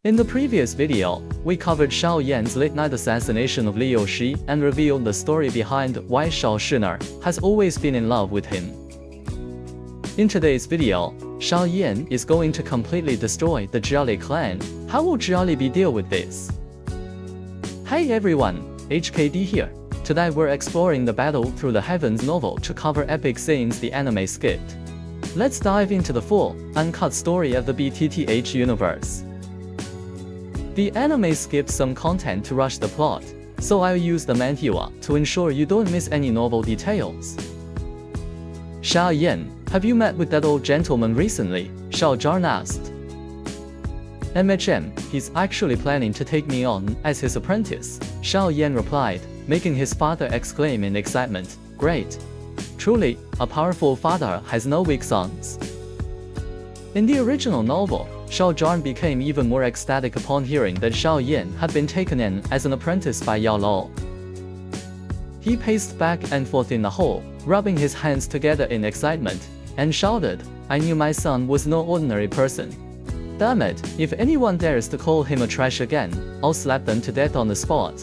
In the previous video, we covered Xiao Yan's late-night assassination of Liu Shi and revealed the story behind why Xun'er has always been in love with him. In today's video, Xiao Yan is going to completely destroy the Jia clan. How will Jia deal with this? Hey everyone, HKD here. Today we're exploring the Battle Through the Heavens novel to cover epic scenes the anime skipped. Let's dive into the full, uncut story of the BTTH universe. The anime skipped some content to rush the plot, so I'll use the manhwa to ensure you don't miss any novel details. Xiao Yan, have you met with that old gentleman recently? Xiao asked. He's actually planning to take me on as his apprentice, Xiao Yan replied, making his father exclaim in excitement. Great! Truly, a powerful father has no weak sons. In the original novel, Xiao became even more ecstatic upon hearing that Xiao Yan had been taken in as an apprentice by Yao Lao. He paced back and forth in the hall, rubbing his hands together in excitement, and shouted, I knew my son was no ordinary person. Damn it, if anyone dares to call him a trash again, I'll slap them to death on the spot.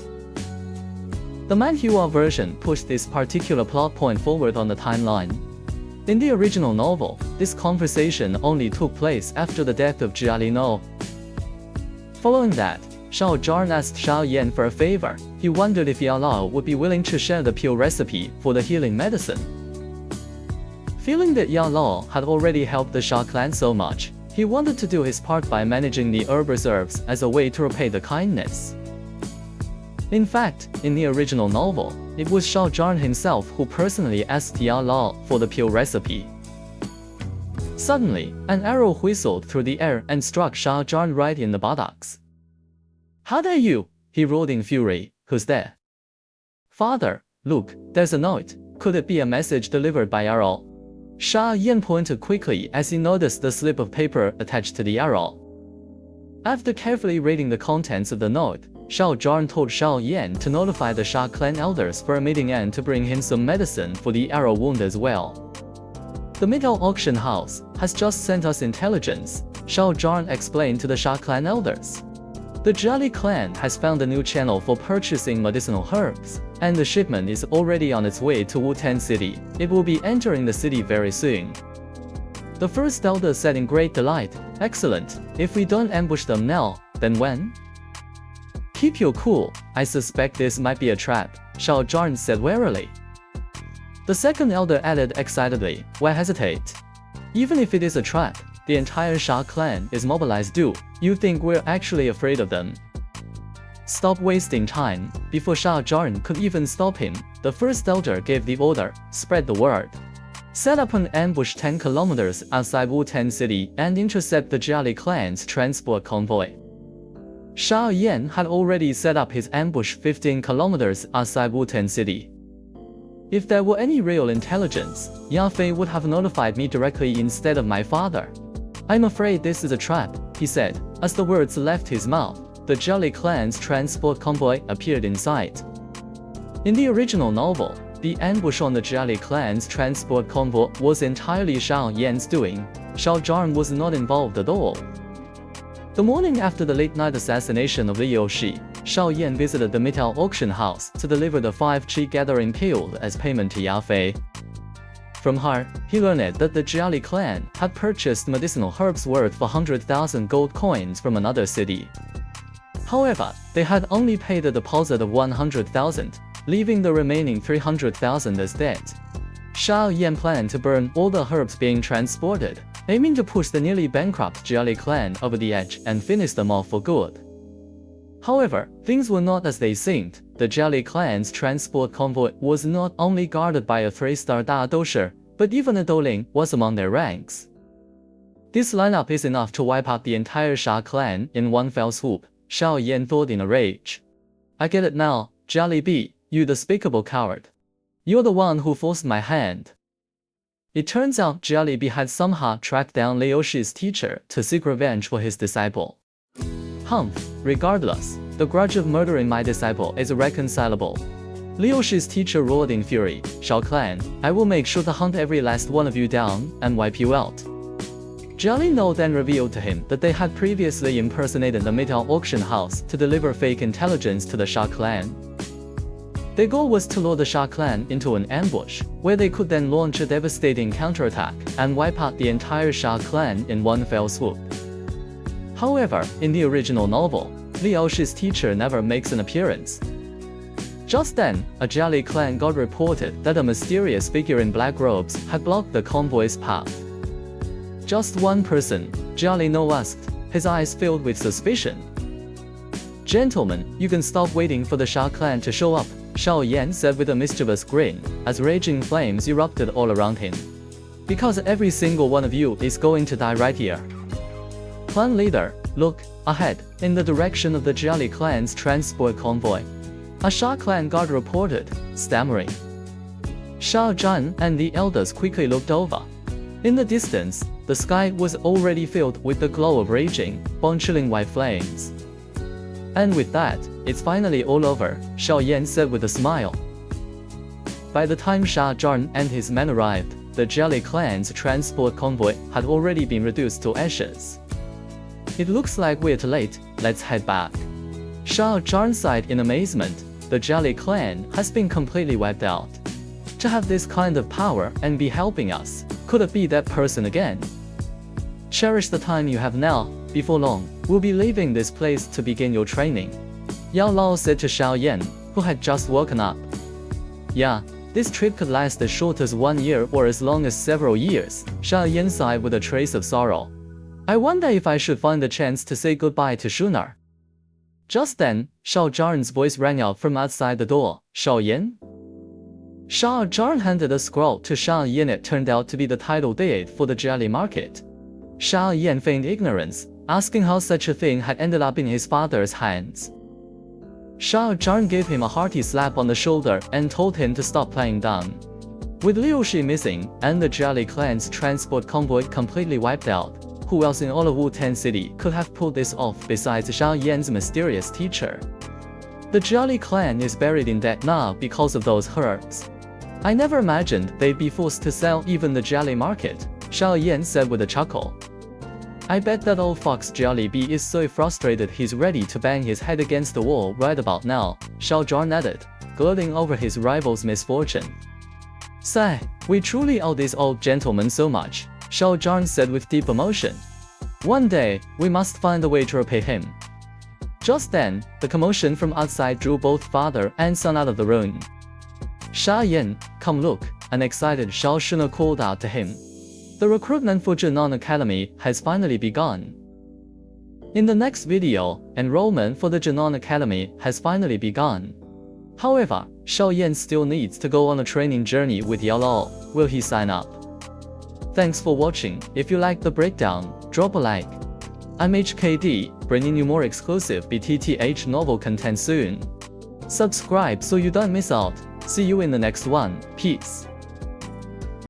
The manhwa version pushed this particular plot point forward on the timeline. In the original novel, this conversation only took place after the death of Jia No. Following that, Xiao asked Xiao Yan for a favor. He wondered if Yao Lao would be willing to share the pure recipe for the healing medicine. Feeling that Yao Lao had already helped the Xia clan so much, he wanted to do his part by managing the herb reserves as a way to repay the kindness. In fact, in the original novel, it was Xiao himself who personally asked Yao Lao for the pure recipe. Suddenly, an arrow whistled through the air and struck Xiao right in the buttocks. How dare you? He roared in fury. Who's there? Father, look, there's a note. Could it be a message delivered by arrow? Xiao Yan pointed quickly as he noticed the slip of paper attached to the arrow. After carefully reading the contents of the note, Xiao told Xiao Yan to notify the Xia clan elders for a meeting and to bring him some medicine for the arrow wound as well. The metal auction house has just sent us intelligence, Xiao explained to the Xia clan elders. The Jia clan has found a new channel for purchasing medicinal herbs, and the shipment is already on its way to Wutan City. It will be entering the city very soon. The first elder said in great delight, excellent, if we don't ambush them now, then when? Keep your cool, I suspect this might be a trap, Xiao said warily. The second elder added excitedly, why hesitate? Even if it is a trap, the entire Xia clan is mobilized. Do you think we're actually afraid of them? Stop wasting time. Before Xiao could even stop him, the first elder gave the order, spread the word. Set up an ambush 10 kilometers outside Wutan City and intercept the Jia clan's transport convoy. Xiao Yan had already set up his ambush 15 kilometers outside Wutan City. If there were any real intelligence, Ya Fei would have notified me directly instead of my father. I'm afraid this is a trap, he said. As the words left his mouth, the Jia clan's transport convoy appeared in sight. In the original novel, the ambush on the Jia clan's transport convoy was entirely Xiao Yan's doing. Xiao was not involved at all. The morning after the late-night assassination of Liu Shi, Xiao Yan visited the metal auction house to deliver the 5 chi gathering impaled as payment to Ya Fei. From her, he learned that the Jia clan had purchased medicinal herbs worth 100,000 gold coins from another city. However, they had only paid a deposit of 100,000, leaving the remaining 300,000 as debt. Xiao Yan planned to burn all the herbs being transported, aiming to push the nearly bankrupt Jia clan over the edge and finish them off for good. However, things were not as they seemed. The Jia clan's transport convoy was not only guarded by a 3-star Da-dosher, but even a Doling was among their ranks. This lineup is enough to wipe out the entire Xia clan in one fell swoop, Xiao Yan thought in a rage. I get it now, Jia B, you despicable coward. You're the one who forced my hand. It turns out Jia B had somehow tracked down Liu Shi's teacher to seek revenge for his disciple. Humph, regardless, the grudge of murdering my disciple is irreconcilable. Liu Shi's teacher roared in fury, Xiao clan, I will make sure to hunt every last one of you down and wipe you out. Jia Lao then revealed to him that they had previously impersonated the metal auction house to deliver fake intelligence to the Xia clan. Their goal was to lure the Xia clan into an ambush, where they could then launch a devastating counterattack and wipe out the entire Xia clan in one fell swoop. However, in the original novel, Liao Shi's teacher never makes an appearance. Just then, a Jia clan god reported that a mysterious figure in black robes had blocked the convoy's path. Just one person, Jia Lao asked, his eyes filled with suspicion. "Gentlemen, you can stop waiting for the Xia clan to show up," Xiao Yan said with a mischievous grin, as raging flames erupted all around him. "Because every single one of you is going to die right here." Clan leader, look ahead, in the direction of the Jia clan's transport convoy. A Xia clan guard reported, stammering. Xiao Zhan and the elders quickly looked over. In the distance, the sky was already filled with the glow of raging, bone-chilling white flames. "And with that, it's finally all over," Xiao Yan said with a smile. By the time Xiao Zhan and his men arrived, the Jia clan's transport convoy had already been reduced to ashes. "It looks like we're too late, let's head back." Xiao Zhan sighed in amazement. The Jia clan has been completely wiped out. To have this kind of power and be helping us, could it be that person again? "Cherish the time you have now, before long, we'll be leaving this place to begin your training," Yao Lao said to Xiao Yan, who had just woken up. "Yeah, this trip could last as short as 1 year or as long as several years," Xiao Yan sighed with a trace of sorrow. "I wonder if I should find a chance to say goodbye to Xun'er." Just then, Xiao Zhan's voice rang out from outside the door. "Xiao Yan?" Xiao Zhan handed a scroll to Xiao Yan. It turned out to be the title deed for the Jia market. Xiao Yan feigned ignorance, asking how such a thing had ended up in his father's hands. Xiao Zhan gave him a hearty slap on the shoulder and told him to stop playing dumb. With Liu Shi missing and the Jia clan's transport convoy completely wiped out, who else in all of Wu-Tan City could have pulled this off besides Xiao Yan's mysterious teacher? The Jia clan is buried in debt now because of those herbs. "I never imagined they'd be forced to sell even the Jia market," Xiao Yan said with a chuckle. "I bet that old fox Jia B is so frustrated he's ready to bang his head against the wall right about now," Xiao Zhan added, gloating over his rival's misfortune. "Say, we truly owe this old gentleman so much," Xiao Zhan said with deep emotion. "One day, we must find a way to repay him." Just then, the commotion from outside drew both father and son out of the room. "Xiao Yan, come look," an excited Xun'er called out to him. "The recruitment for Xun'er Academy has finally begun." In the next video, enrollment for the Xun'er Academy has finally begun. However, Xiao Yan still needs to go on a training journey with Yao Lao. Will he sign up? Thanks for watching. If you liked the breakdown, drop a like. I'm HKD, bringing you more exclusive BTTH novel content soon. Subscribe so you don't miss out. See you in the next one. Peace.